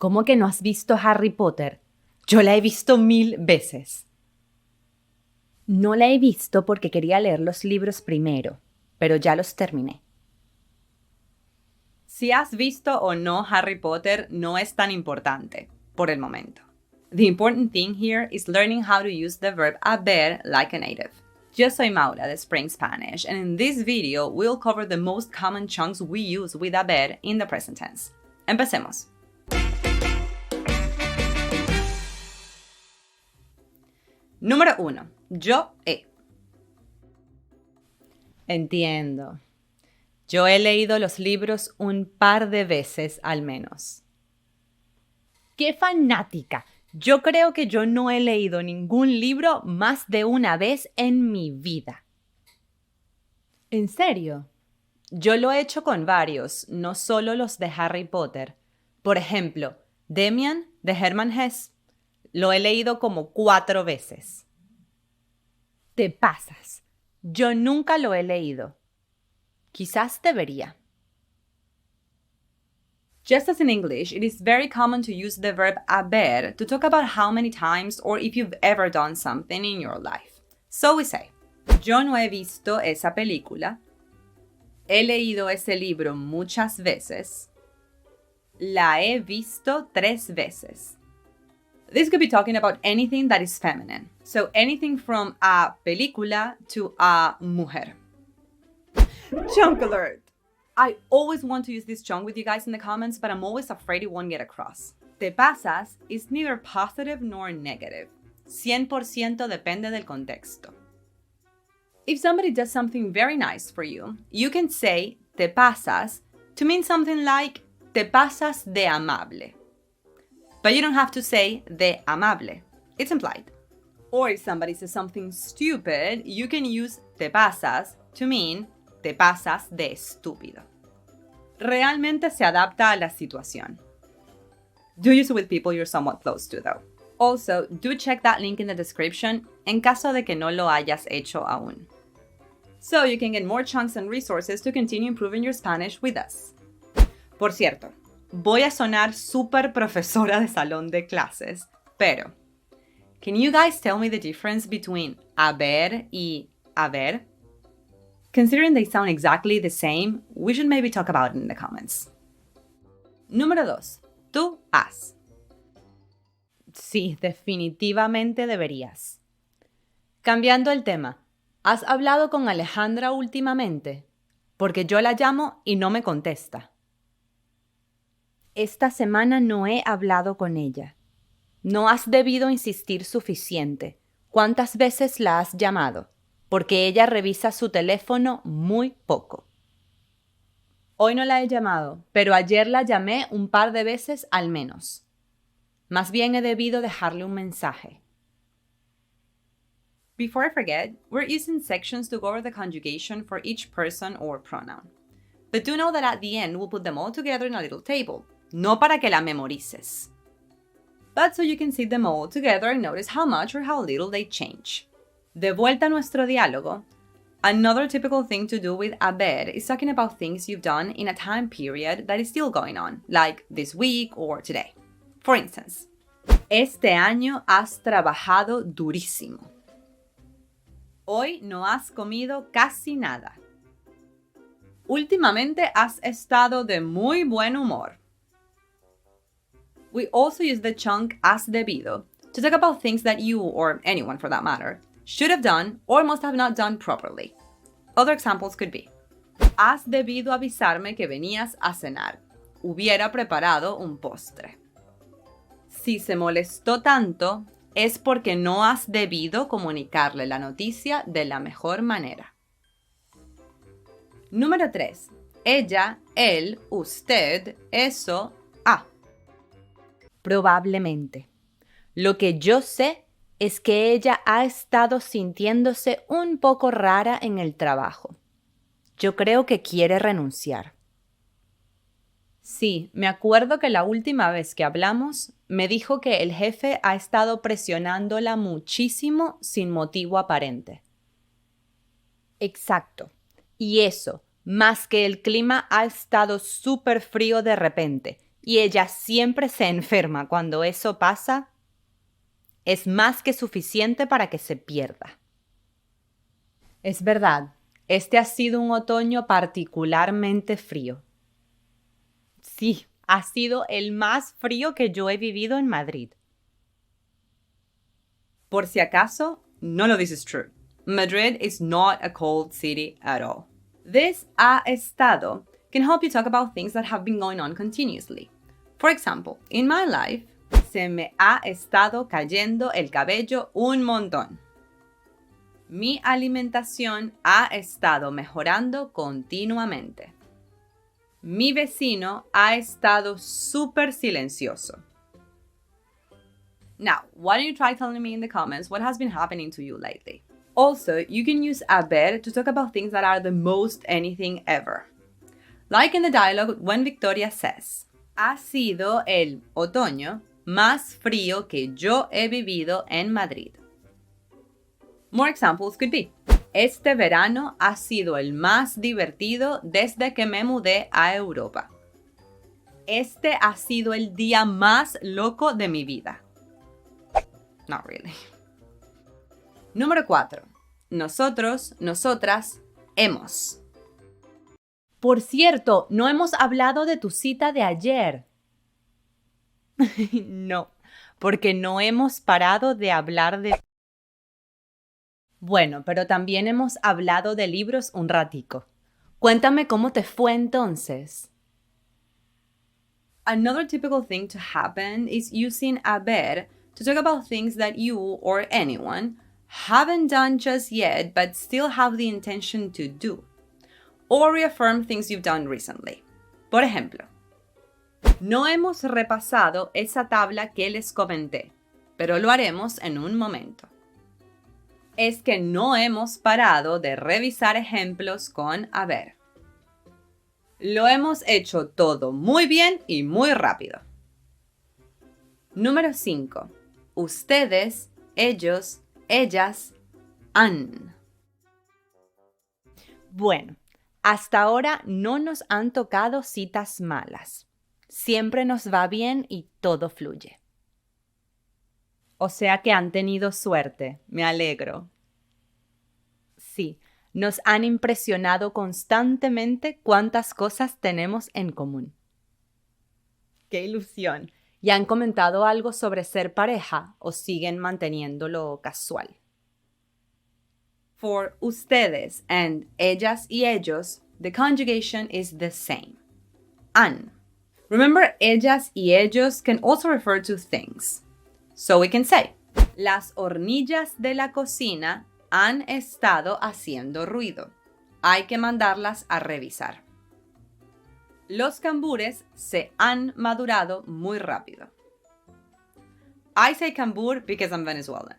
¿Cómo que no has visto Harry Potter? Yo la he visto 1000 veces. No la he visto porque quería leer los libros primero, pero ya los terminé. Si has visto o no Harry Potter no es tan importante, por el momento. The important thing here is learning how to use the verb haber like a native. Yo soy Maura de Spring Spanish, and in this video we'll cover the most common chunks we use with haber in the present tense. Empecemos. Número 1. Yo he. Entiendo. Yo he leído los libros un par de veces al menos. ¡Qué fanática! Yo creo que yo no he leído ningún libro más de una vez en mi vida. ¿En serio? Yo lo he hecho con varios, no solo los de Harry Potter. Por ejemplo, Demian de Hermann Hesse. Lo he leído como 4 veces. Te pasas. Yo nunca lo he leído. Quizás debería. Just as in English, it is very common to use the verb haber to talk about how many times or if you've ever done something in your life. So we say, yo no he visto esa película. He leído ese libro muchas veces. La he visto 3 veces. This could be talking about anything that is feminine. So anything from a película to a mujer. Chunk alert! I always want to use this chunk with you guys in the comments, but I'm always afraid it won't get across. Te pasas is neither positive nor negative. 100% depende del contexto. If somebody does something very nice for you, you can say te pasas to mean something like te pasas de amable. But you don't have to say de amable. It's implied. Or if somebody says something stupid, you can use te pasas to mean te pasas de estúpido. Realmente se adapta a la situación. Do use it with people you're somewhat close to, though. Also, do check that link in the description en caso de que no lo hayas hecho aún. So you can get more chunks and resources to continue improving your Spanish with us. Por cierto, voy a sonar súper profesora de salón de clases, pero can you guys tell me the difference between haber y haber? Considering they sound exactly the same, we should maybe talk about it in the comments. Número 2. Tú has. Sí, definitivamente deberías. Cambiando el tema, ¿has hablado con Alejandra últimamente? Porque yo la llamo y no me contesta. Esta semana no he hablado con ella. No has debido insistir suficiente. ¿Cuántas veces la has llamado? Porque ella revisa su teléfono muy poco. Hoy no la he llamado, pero ayer la llamé un par de veces al menos. Más bien he debido dejarle un mensaje. Before I forget, we're using sections to go over the conjugation for each person or pronoun. But do know that at the end we'll put them all together in a little table. No para que la memorices, but so you can see them all together and notice how much or how little they change. De vuelta a nuestro diálogo, another typical thing to do with haber is talking about things you've done in a time period that is still going on, like this week or today. For instance, este año has trabajado durísimo. Hoy no has comido casi nada. Últimamente has estado de muy buen humor. We also use the chunk has debido to talk about things that you, or anyone for that matter, should have done or must have not done properly. Other examples could be, has debido avisarme que venías a cenar. Hubiera preparado un postre. Si se molestó tanto, es porque no has debido comunicarle la noticia de la mejor manera. Número 3. Ella, él, usted, eso, ha. Probablemente. Lo que yo sé es que ella ha estado sintiéndose un poco rara en el trabajo. Yo creo que quiere renunciar. Sí, me acuerdo que la última vez que hablamos me dijo que el jefe ha estado presionándola muchísimo sin motivo aparente. Exacto. Y eso, más que el clima ha estado súper frío de repente y ella siempre se enferma cuando eso pasa, es más que suficiente para que se pierda. Es verdad, este ha sido un otoño particularmente frío. Sí, ha sido el más frío que yo he vivido en Madrid. Por si acaso, none of this is true. Madrid is not a cold city at all. This ha estado can help you talk about things that have been going on continuously. For example, in my life, se me ha estado cayendo el cabello un montón. Mi alimentación ha estado mejorando continuamente. Mi vecino ha estado súper silencioso. Now, why don't you try telling me in the comments what has been happening to you lately? Also, you can use haber to talk about things that are the most anything ever. Like in the dialogue when Victoria says, ha sido el otoño más frío que yo he vivido en Madrid. More examples could be, este verano ha sido el más divertido desde que me mudé a Europa. Este ha sido el día más loco de mi vida. Not really. Número 4. Nosotros, nosotras, hemos. Por cierto, no hemos hablado de tu cita de ayer. No, porque no hemos parado de hablar de... Bueno, pero también hemos hablado de libros un ratico. Cuéntame cómo te fue entonces. Another typical thing to happen is using haber to talk about things that you or anyone haven't done just yet but still have the intention to do. Or reaffirm things you've done recently. Por ejemplo, no hemos repasado esa tabla que les comenté, pero lo haremos en un momento. Es que no hemos parado de revisar ejemplos con haber. Lo hemos hecho todo muy bien y muy rápido. Número 5. Ustedes, ellos, ellas, han. Bueno, hasta ahora no nos han tocado citas malas. Siempre nos va bien y todo fluye. O sea que han tenido suerte, me alegro. Sí, nos han impresionado constantemente cuántas cosas tenemos en común. ¡Qué ilusión! ¿Y han comentado algo sobre ser pareja o siguen manteniéndolo casual? For ustedes and ellas y ellos, the conjugation is the same. Han. Remember, ellas y ellos can also refer to things. So we can say, las hornillas de la cocina han estado haciendo ruido. Hay que mandarlas a revisar. Los cambures se han madurado muy rápido. I say cambur because I'm Venezuelan.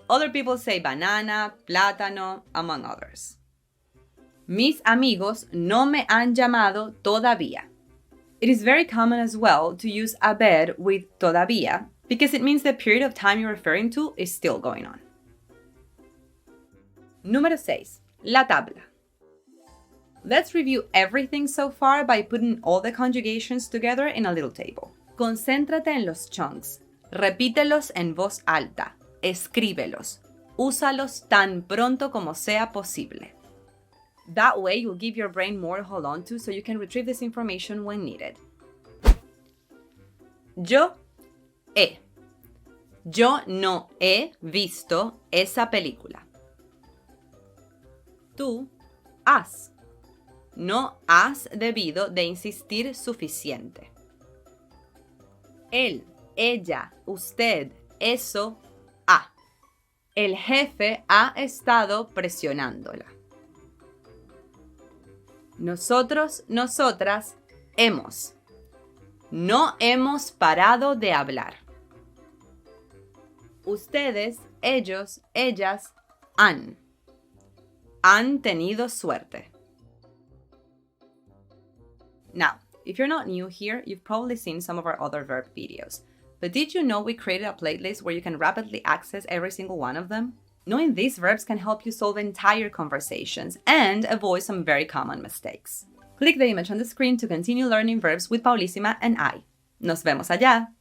Other people say banana, plátano, among others. Mis amigos no me han llamado todavía. It is very common as well to use haber with todavía because it means the period of time you're referring to is still going on. Número 6. La tabla. Let's review everything so far by putting all the conjugations together in a little table. Concéntrate en los chunks. Repítelos en voz alta. Escríbelos. Úsalos tan pronto como sea posible. That way you'll give your brain more to hold on to so you can retrieve this information when needed. Yo he. Yo no he visto esa película. Tú has. No has debido de insistir suficiente. Él, ella, usted, eso, ha. El jefe ha estado presionándola. Nosotros, nosotras, hemos. No hemos parado de hablar. Ustedes, ellos, ellas, han. Han tenido suerte. Now, if you're not new here, you've probably seen some of our other verb videos. But did you know we created a playlist where you can rapidly access every single one of them? Knowing these verbs can help you solve entire conversations and avoid some very common mistakes. Click the image on the screen to continue learning verbs with Paulísima and I. Nos vemos allá.